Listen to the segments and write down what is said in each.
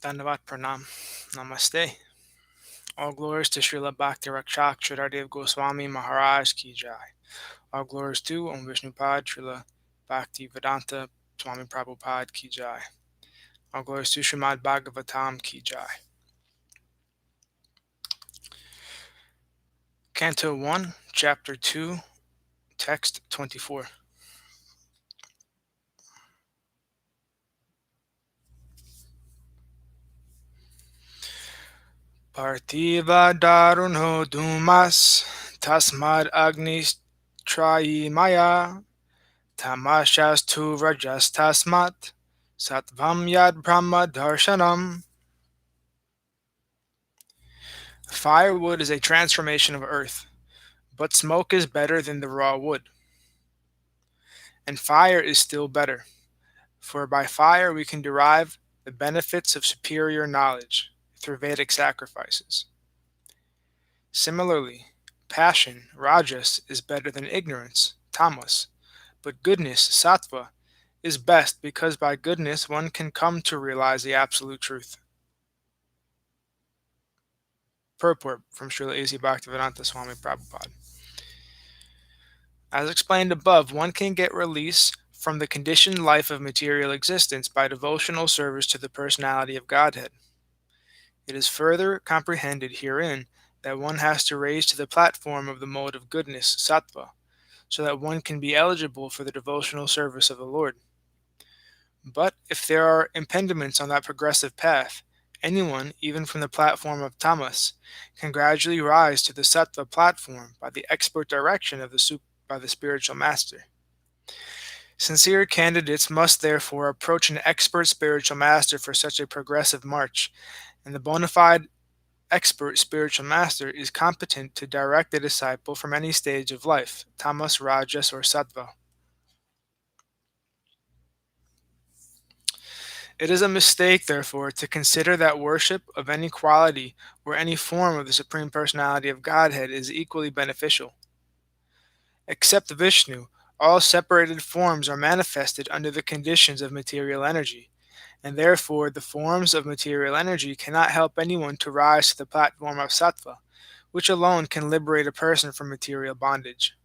Dandavat Pranam. Namaste. All glories to Srila Bhakti Rakshak Sridhardev Goswami Maharaj Ki Jai. All glories to Om Vishnupad Srila Bhakti Vedanta Swami Prabhupada Ki Jai. All glories to Śrīmad-Bhāgavatam Ki Jai. Canto 1, Chapter 2, Text 24. Partiva daruno dumas tasmad agnis maya tamashas tu rajas tasmat sattvam yad brahma darshanam. Firewood is a transformation of earth, but smoke is better than the raw wood. And fire is still better, for by fire we can derive the benefits of superior knowledge through Vedic sacrifices. Similarly, passion, rajas, is better than ignorance, tamas, but goodness, sattva, is best because by goodness one can come to realize the absolute truth. Purport from Srila A.C. Bhaktivedanta Swami Prabhupada. As explained above, one can get release from the conditioned life of material existence by devotional service to the personality of Godhead. It is further comprehended herein that one has to raise to the platform of the mode of goodness, sattva, so that one can be eligible for the devotional service of the Lord. But if there are impediments on that progressive path, anyone, even from the platform of tamas, can gradually rise to the sattva platform by the expert direction of by the spiritual master. Sincere candidates must therefore approach an expert spiritual master for such a progressive march, and the bona fide expert spiritual master is competent to direct the disciple from any stage of life, tamas, rajas, or sattva. It is a mistake, therefore, to consider that worship of any quality or any form of the Supreme Personality of Godhead is equally beneficial. Except Vishnu, all separated forms are manifested under the conditions of material energy, and therefore the forms of material energy cannot help anyone to rise to the platform of sattva, which alone can liberate a person from material bondage.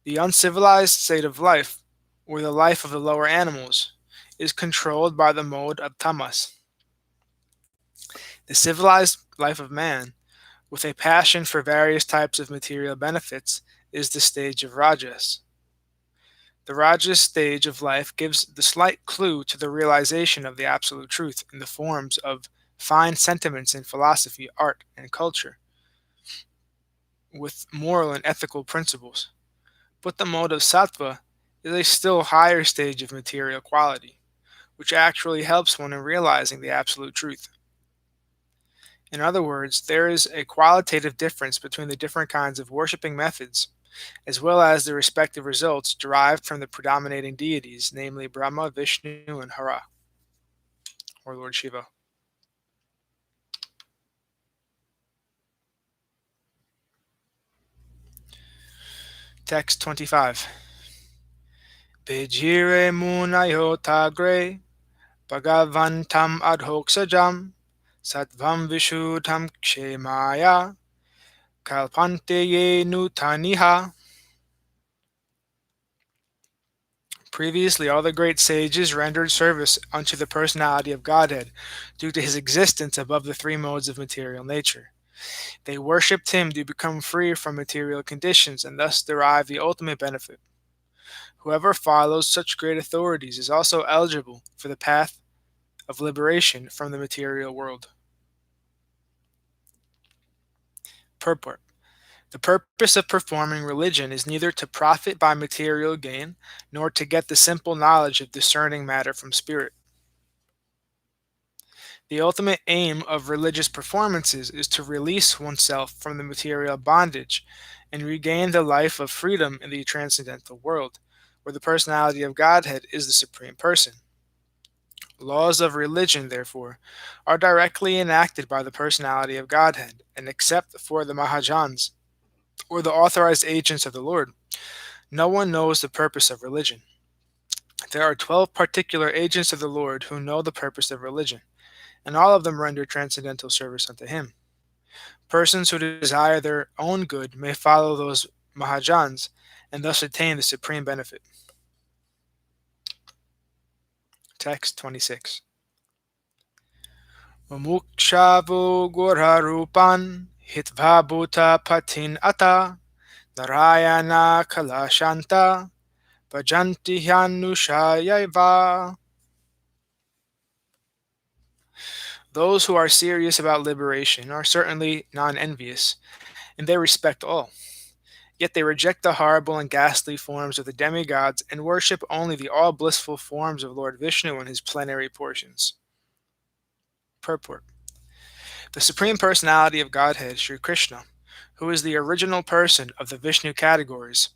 The uncivilized state of life, or the life of the lower animals, is controlled by the mode of tamas. The civilized life of man, with a passion for various types of material benefits, is the stage of rajas. The rajas stage of life gives the slight clue to the realization of the absolute truth in the forms of fine sentiments in philosophy, art, and culture, with moral and ethical principles. But the mode of sattva is a still higher stage of material quality, which actually helps one in realizing the absolute truth. In other words, there is a qualitative difference between the different kinds of worshipping methods, as well as the respective results derived from the predominating deities, namely Brahma, Vishnu, and Hara, or Lord Shiva. Text 25. Bejire munayotagre Bhagavantam adhoksajam Sattvam Vishuddham Kshemaya Kalpante ye nutaniha. Previously, all the great sages rendered service unto the personality of Godhead due to his existence above the three modes of material nature. They worshipped him to become free from material conditions and thus derive the ultimate benefit. Whoever follows such great authorities is also eligible for the path of liberation from the material world. Purport. The purpose of performing religion is neither to profit by material gain, nor to get the simple knowledge of discerning matter from spirit. The ultimate aim of religious performances is to release oneself from the material bondage and regain the life of freedom in the transcendental world, where the personality of Godhead is the Supreme Person. Laws of religion, therefore, are directly enacted by the personality of Godhead, and except for the Mahajans, or the authorized agents of the Lord, no one knows the purpose of religion. There are 12 particular agents of the Lord who know the purpose of religion, and all of them render transcendental service unto him. Persons who desire their own good may follow those Mahajans and thus attain the supreme benefit. Text 26. Mumukshavo Gorarupan Hitva Bhuta Patin Ata Narayana Kalashanta Bhajanti Hyanushayaiva. Those who are serious about liberation are certainly non-envious, and they respect all. Yet they reject the horrible and ghastly forms of the demigods and worship only the all-blissful forms of Lord Vishnu and his plenary portions. Purport. The Supreme Personality of Godhead, Sri Krishna, who is the original person of the Vishnu categories,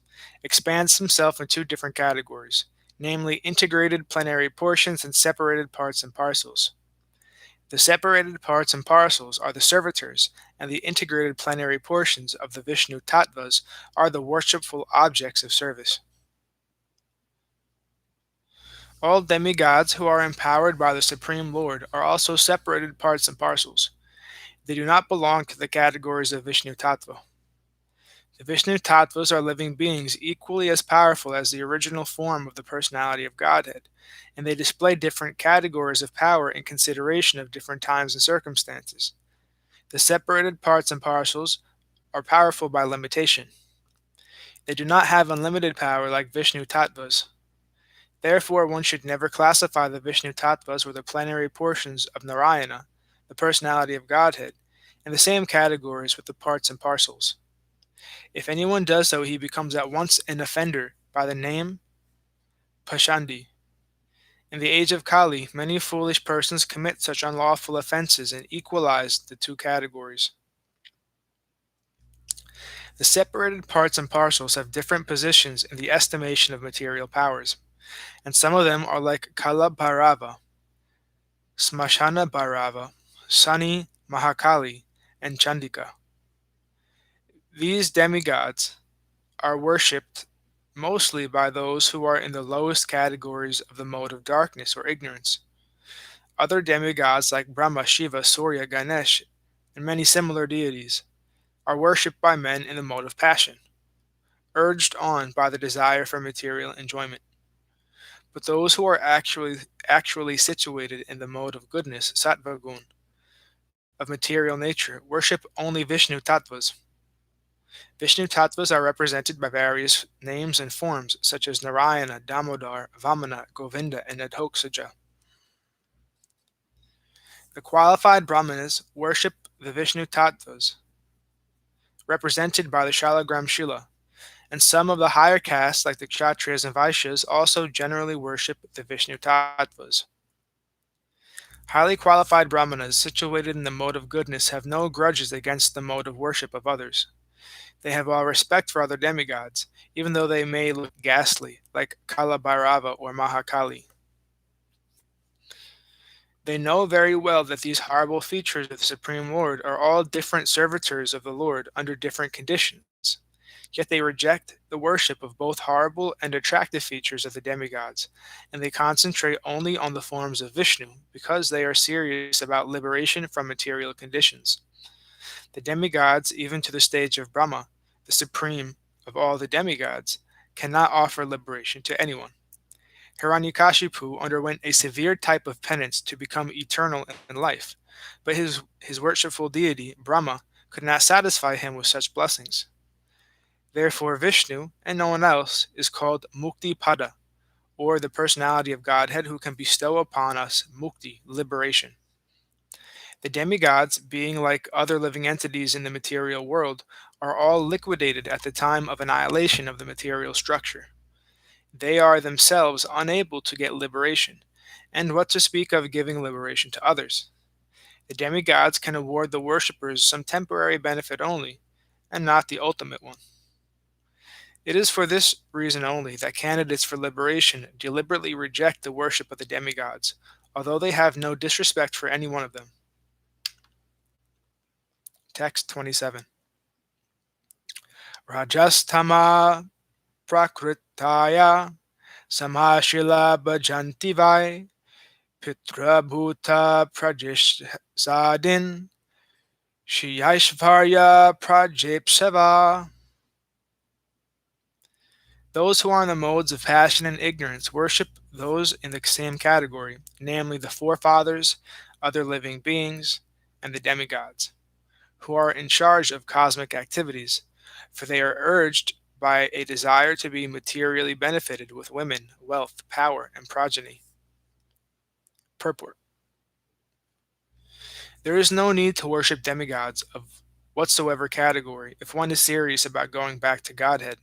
expands himself in two different categories, namely integrated plenary portions and separated parts and parcels. The separated parts and parcels are the servitors, and the integrated plenary portions of the Vishnu Tattvas are the worshipful objects of service. All demigods who are empowered by the Supreme Lord are also separated parts and parcels. They do not belong to the categories of Vishnu Tattva. The Vishnu Tattvas are living beings equally as powerful as the original form of the personality of Godhead, and they display different categories of power in consideration of different times and circumstances. The separated parts and parcels are powerful by limitation. They do not have unlimited power like Vishnu Tattvas. Therefore, one should never classify the Vishnu Tattvas or the plenary portions of Narayana, the personality of Godhead, in the same categories with the parts and parcels. If anyone does so, he becomes at once an offender by the name Pashandi. In the age of Kali, many foolish persons commit such unlawful offenses and equalize the two categories. The separated parts and parcels have different positions in the estimation of material powers, and some of them are like Kala Bhairava, Smashana Bhairava, Sani, Mahakali, and Chandika. These demigods are worshipped mostly by those who are in the lowest categories of the mode of darkness or ignorance. Other demigods like Brahma, Shiva, Surya, Ganesh, and many similar deities are worshipped by men in the mode of passion, urged on by the desire for material enjoyment. But those who are actually situated in the mode of goodness, Sattva Gun, of material nature, worship only Vishnu Tattvas. Vishnu Tattvas are represented by various names and forms, such as Narayana, Damodar, Vamana, Govinda, and Adhoksaja. The qualified Brahmanas worship the Vishnu Tattvas, represented by the Shalagram Shila, and some of the higher castes, like the Kshatriyas and Vaishyas, also generally worship the Vishnu Tattvas. Highly qualified Brahmanas situated in the mode of goodness have no grudges against the mode of worship of others. They have all respect for other demigods, even though they may look ghastly, like Kala Bhairava or Mahakali. They know very well that these horrible features of the Supreme Lord are all different servitors of the Lord under different conditions, yet they reject the worship of both horrible and attractive features of the demigods, and they concentrate only on the forms of Vishnu because they are serious about liberation from material conditions. The demigods, even to the stage of Brahma, the supreme of all the demigods, cannot offer liberation to anyone. Hiranyakashipu underwent a severe type of penance to become eternal in life, but his worshipful deity, Brahma, could not satisfy him with such blessings. Therefore, Vishnu, and no one else, is called Mukti Pada, or the personality of Godhead who can bestow upon us mukti, liberation. The demigods, being like other living entities in the material world, are all liquidated at the time of annihilation of the material structure. They are themselves unable to get liberation, and what to speak of giving liberation to others. The demigods can award the worshippers some temporary benefit only, and not the ultimate one. It is for this reason only that candidates for liberation deliberately reject the worship of the demigods, although they have no disrespect for any one of them. Text 27. Rajastama prakritaya Samashila bhajanti vai Pitra bhuta prajisadin Shiyashvarya prajipseva. Those who are in the modes of passion and ignorance worship those in the same category, namely the forefathers, other living beings, and the demigods, who are in charge of cosmic activities, for they are urged by a desire to be materially benefited with women, wealth, power, and progeny. Purport. There is no need to worship demigods of whatsoever category if one is serious about going back to Godhead.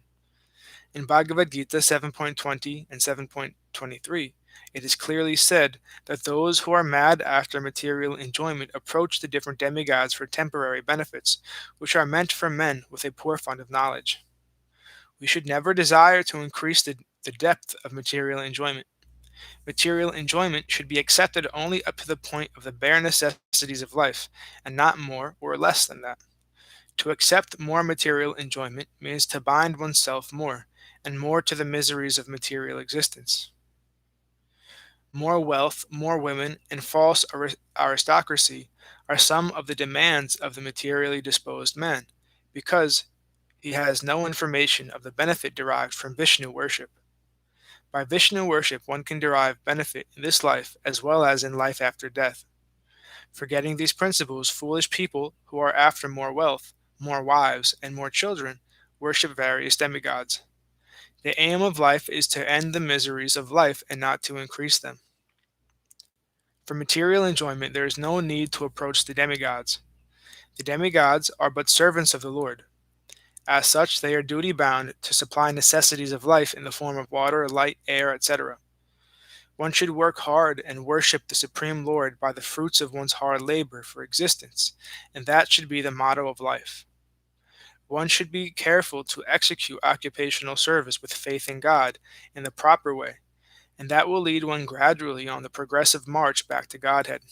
In Bhagavad Gita 7.20 and 7.23, it is clearly said that those who are mad after material enjoyment approach the different demigods for temporary benefits, which are meant for men with a poor fund of knowledge. We should never desire to increase the depth of material enjoyment. Material enjoyment should be accepted only up to the point of the bare necessities of life, and not more or less than that. To accept more material enjoyment means to bind oneself more, and more to the miseries of material existence. More wealth, more women, and false aristocracy are some of the demands of the materially disposed man, because he has no information of the benefit derived from Vishnu worship. By Vishnu worship, one can derive benefit in this life as well as in life after death. Forgetting these principles, foolish people who are after more wealth, more wives, and more children worship various demigods. The aim of life is to end the miseries of life and not to increase them. For material enjoyment, there is no need to approach the demigods. The demigods are but servants of the Lord. As such, they are duty bound to supply necessities of life in the form of water, light, air, etc. One should work hard and worship the Supreme Lord by the fruits of one's hard labor for existence, and that should be the motto of life. One should be careful to execute occupational service with faith in God in the proper way, and that will lead one gradually on the progressive march back to Godhead.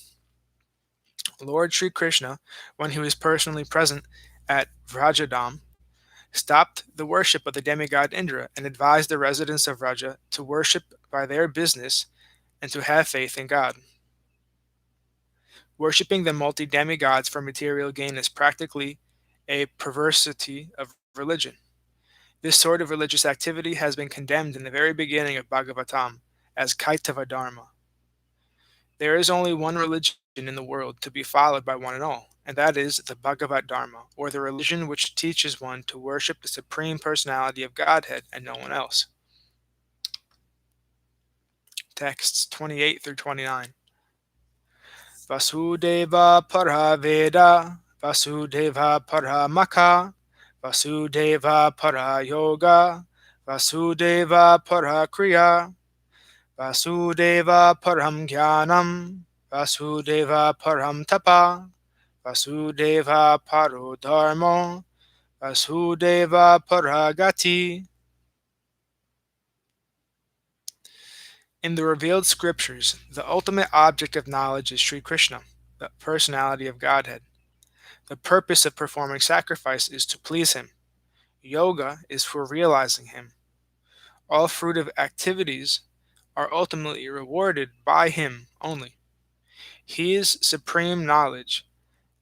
Lord Sri Krishna, when he was personally present at Vrajadam, stopped the worship of the demigod Indra and advised the residents of Vraja to worship by their business and to have faith in God. Worshipping the multi-demigods for material gain is practically a perversity of religion. This sort of religious activity has been condemned in the very beginning of Bhagavatam as Kaitava Dharma. There is only one religion in the world to be followed by one and all, and that is the Bhagavat Dharma, or the religion which teaches one to worship the Supreme Personality of Godhead and no one else. Texts 28 through 29. Vasudeva Paraveda, Vasudeva Paramaka, Vasudeva Parayoga, Vasudeva Parakriya, Vasudeva Param Jnanam, Vasudeva Param Tapa, Vasudeva Paro Dharmo, Vasudeva Paragati. In the revealed scriptures, the ultimate object of knowledge is Sri Krishna, the personality of Godhead. The purpose of performing sacrifice is to please him. Yoga is for realizing him. All fruitive activities are ultimately rewarded by him only. He is supreme knowledge,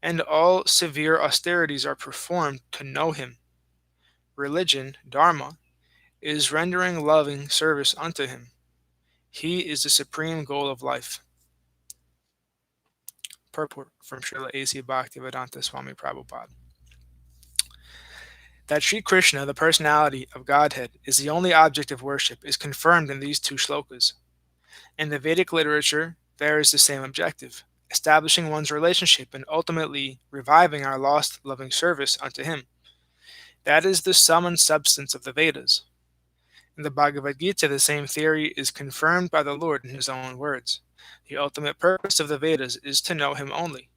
and all severe austerities are performed to know him. Religion, dharma, is rendering loving service unto him. He is the supreme goal of life. Purport from Srila A.C. Bhaktivedanta Swami Prabhupada. That Sri Krishna, the personality of Godhead, is the only object of worship is confirmed in these two shlokas. In the Vedic literature, there is the same objective, establishing one's relationship and ultimately reviving our lost loving service unto him. That is the sum and substance of the Vedas. In the Bhagavad Gita, the same theory is confirmed by the Lord in his own words. The ultimate purpose of the Vedas is to know him only.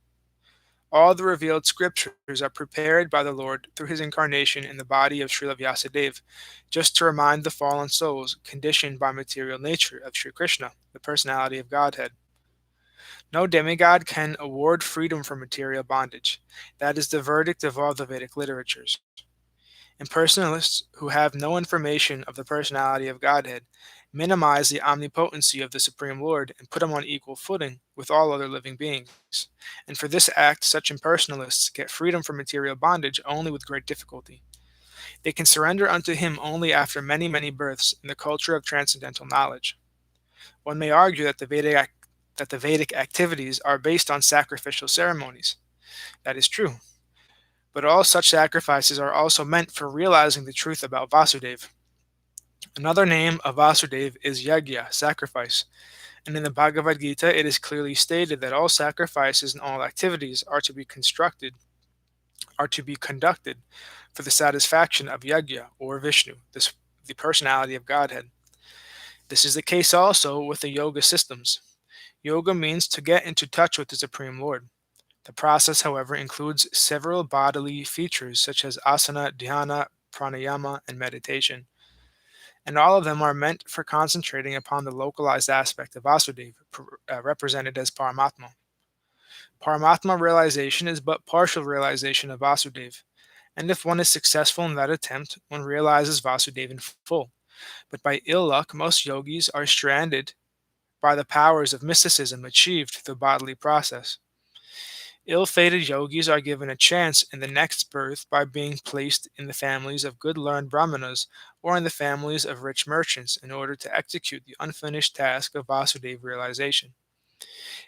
All the revealed scriptures are prepared by the Lord through his incarnation in the body of Srila Vyasadeva, just to remind the fallen souls conditioned by material nature of Sri Krishna, the personality of Godhead. No demigod can award freedom from material bondage. That is the verdict of all the Vedic literatures. Impersonalists who have no information of the personality of Godhead minimize the omnipotency of the Supreme Lord, and put him on equal footing with all other living beings. And for this act, such impersonalists get freedom from material bondage only with great difficulty. They can surrender unto him only after many, many births in the culture of transcendental knowledge. One may argue that the Vedic activities are based on sacrificial ceremonies. That is true. But all such sacrifices are also meant for realizing the truth about Vasudeva. Another name of Vasudeva is yajna, sacrifice, and in the Bhagavad Gita it is clearly stated that all sacrifices and all activities are to be conducted for the satisfaction of yajna, or Vishnu, the personality of Godhead. This is the case also with the yoga systems. Yoga means to get into touch with the Supreme Lord. The process, however, includes several bodily features such as asana, dhyana, pranayama, and meditation. And all of them are meant for concentrating upon the localized aspect of Vasudeva, represented as Paramatma. Paramatma realization is but partial realization of Vasudeva, and if one is successful in that attempt, one realizes Vasudeva in full. But by ill luck, most yogis are stranded by the powers of mysticism achieved through the bodily process. Ill-fated yogis are given a chance in the next birth by being placed in the families of good learned brahmanas or in the families of rich merchants in order to execute the unfinished task of Vasudeva realization.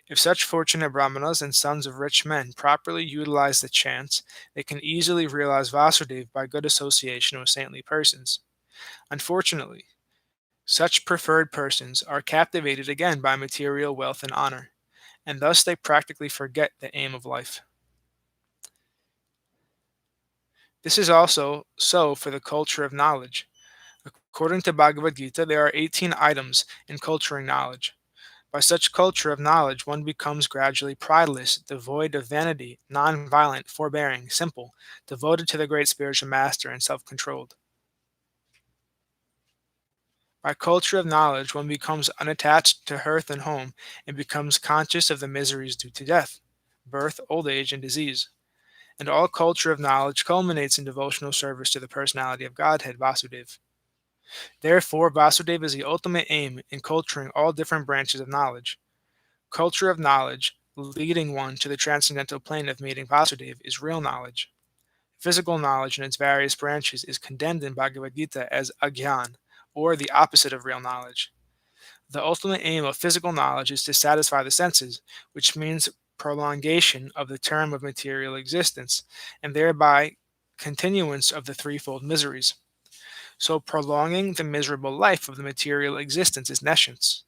If such fortunate brahmanas and sons of rich men properly utilize the chance, they can easily realize Vasudeva by good association with saintly persons. Unfortunately, such preferred persons are captivated again by material wealth and honor, and thus they practically forget the aim of life. This is also so for the culture of knowledge. According to Bhagavad Gita, there are 18 items in culturing knowledge. By such culture of knowledge, one becomes gradually prideless, devoid of vanity, non-violent, forbearing, simple, devoted to the great spiritual master, and self-controlled. By culture of knowledge, one becomes unattached to hearth and home and becomes conscious of the miseries due to death, birth, old age, and disease. And all culture of knowledge culminates in devotional service to the personality of Godhead, Vasudeva. Therefore, Vasudeva is the ultimate aim in culturing all different branches of knowledge. Culture of knowledge, leading one to the transcendental plane of meeting Vasudeva, is real knowledge. Physical knowledge in its various branches is condemned in Bhagavad Gita as agyan, or the opposite of real knowledge. The ultimate aim of physical knowledge is to satisfy the senses, which means prolongation of the term of material existence, and thereby continuance of the threefold miseries. So prolonging the miserable life of the material existence is nescience.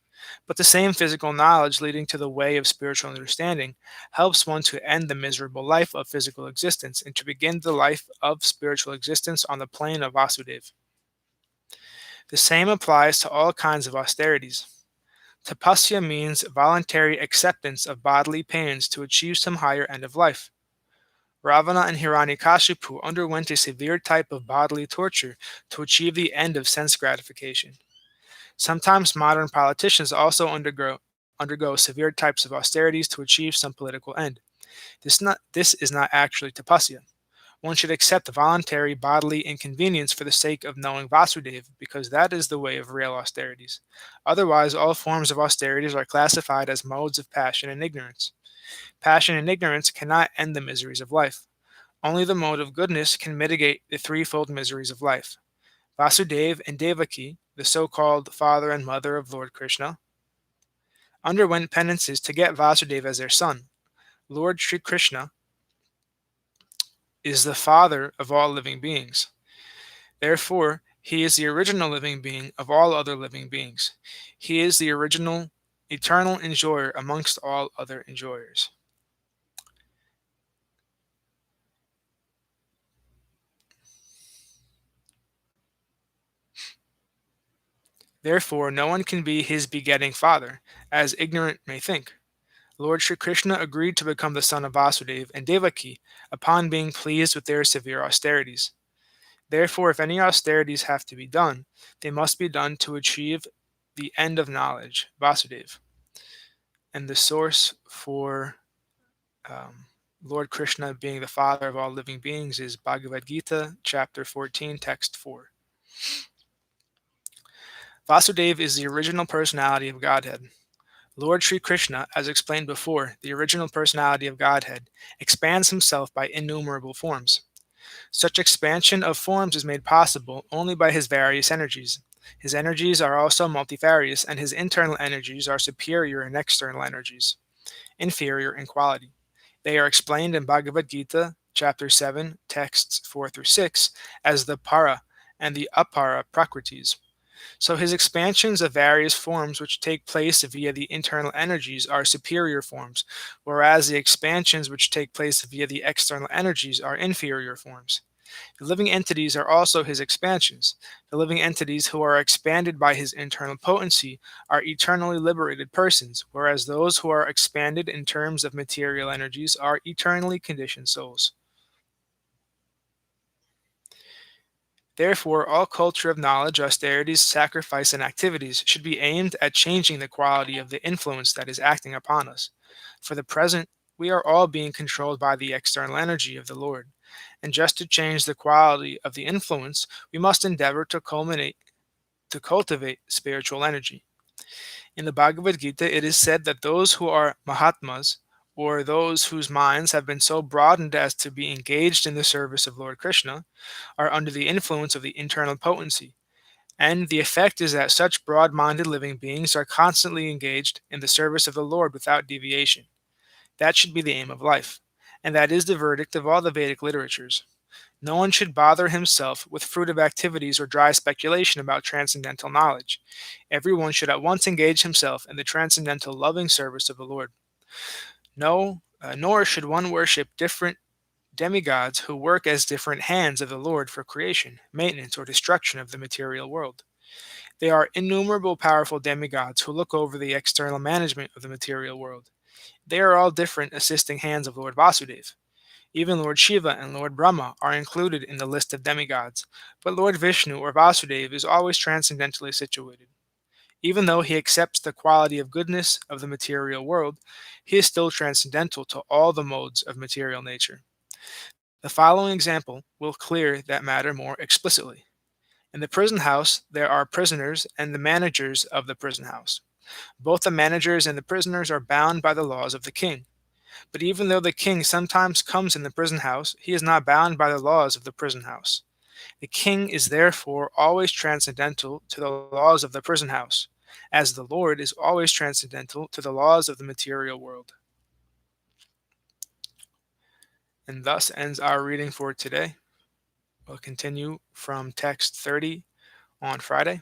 But the same physical knowledge leading to the way of spiritual understanding helps one to end the miserable life of physical existence and to begin the life of spiritual existence on the plane of Vasudeva. The same applies to all kinds of austerities. Tapasya means voluntary acceptance of bodily pains to achieve some higher end of life. Ravana and Hiranyakashipu underwent a severe type of bodily torture to achieve the end of sense gratification. Sometimes modern politicians also undergo severe types of austerities to achieve some political end. This is not actually tapasya. One should accept voluntary bodily inconvenience for the sake of knowing Vasudeva, because that is the way of real austerities. Otherwise, all forms of austerities are classified as modes of passion and ignorance. Passion and ignorance cannot end the miseries of life. Only the mode of goodness can mitigate the threefold miseries of life. Vasudeva and Devaki, the so-called father and mother of Lord Krishna, underwent penances to get Vasudeva as their son. Lord Sri Krishna is the father of all living beings. Therefore, he is the original living being of all other living beings. He is the original, eternal enjoyer amongst all other enjoyers. Therefore, no one can be his begetting father, as ignorant may think. Lord Sri Krishna agreed to become the son of Vasudeva and Devaki upon being pleased with their severe austerities. Therefore, if any austerities have to be done, they must be done to achieve the end of knowledge, Vasudeva. And the source for Lord Krishna being the father of all living beings is Bhagavad Gita, chapter 14, text 4. Vasudeva is the original personality of Godhead. Lord Sri Krishna, as explained before, the original personality of Godhead, expands himself by innumerable forms. Such expansion of forms is made possible only by his various energies. His energies are also multifarious, and his internal energies are superior in external energies, inferior in quality. They are explained in Bhagavad Gita, chapter 7, texts 4 through 6, as the para and the apara prakritis. So his expansions of various forms which take place via the internal energies are superior forms, whereas the expansions which take place via the external energies are inferior forms. The living entities are also his expansions. The living entities who are expanded by his internal potency are eternally liberated persons, whereas those who are expanded in terms of material energies are eternally conditioned souls. Therefore, all culture of knowledge, austerities, sacrifice, and activities should be aimed at changing the quality of the influence that is acting upon us. For the present, we are all being controlled by the external energy of the Lord. And just to change the quality of the influence, we must endeavor to cultivate spiritual energy. In the Bhagavad Gita, it is said that those who are Mahatmas, or those whose minds have been so broadened as to be engaged in the service of Lord Krishna, are under the influence of the internal potency. And the effect is that such broad minded living beings are constantly engaged in the service of the Lord without deviation. That should be the aim of life. And that is the verdict of all the Vedic literatures. No one should bother himself with fruitive activities or dry speculation about transcendental knowledge. Everyone should at once engage himself in the transcendental loving service of the Lord. Nor should one worship different demigods who work as different hands of the Lord for creation, maintenance, or destruction of the material world. There are innumerable powerful demigods who look over the external management of the material world. They are all different assisting hands of Lord Vasudeva. Even Lord Shiva and Lord Brahma are included in the list of demigods, but Lord Vishnu or Vasudeva is always transcendentally situated. Even though he accepts the quality of goodness of the material world, he is still transcendental to all the modes of material nature. The following example will clear that matter more explicitly. In the prison house, there are prisoners and the managers of the prison house. Both the managers and the prisoners are bound by the laws of the king. But even though the king sometimes comes in the prison house, he is not bound by the laws of the prison house. The king is therefore always transcendental to the laws of the prison house, as the Lord is always transcendental to the laws of the material world. And thus ends our reading for today. We'll continue from text 30 on Friday.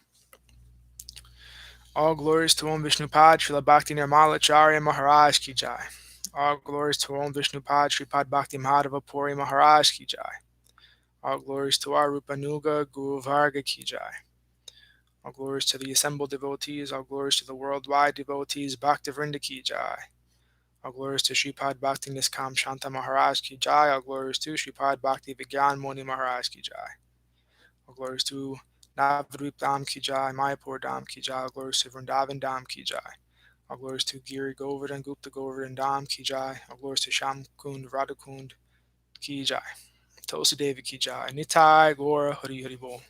All glories to Om Vishnupad Srila Bhakti Nirmala Acharya Maharaj Ki Jai. All glories to Om Vishnupad Sripad Bhakti Madhava Puri Maharaj Ki Jai. All glories to our Rupanuga Guru Varga Ki Jai. All glories to the assembled devotees. All glories to the worldwide devotees. Bhaktivinoda Ki Jai. All glories to Sripad Bhakti Niskam Shanta Maharaj Ki Jai. All glories to Sripad Bhakti Vigyan Moni Maharaj Ki Jai. All glories to Navadvip Dham Ki Jai, Mayapur Dham Ki Jai. All glories to Vrindavan Dham Ki Jai. All glories to Giri Govardhan Gupta Govardhan Dham Ki Jai. All glories to Sham Kund Radhakund Ki Jai. Tulsi Devi Ki Jai. Nitai Gora Hari Hari Bol.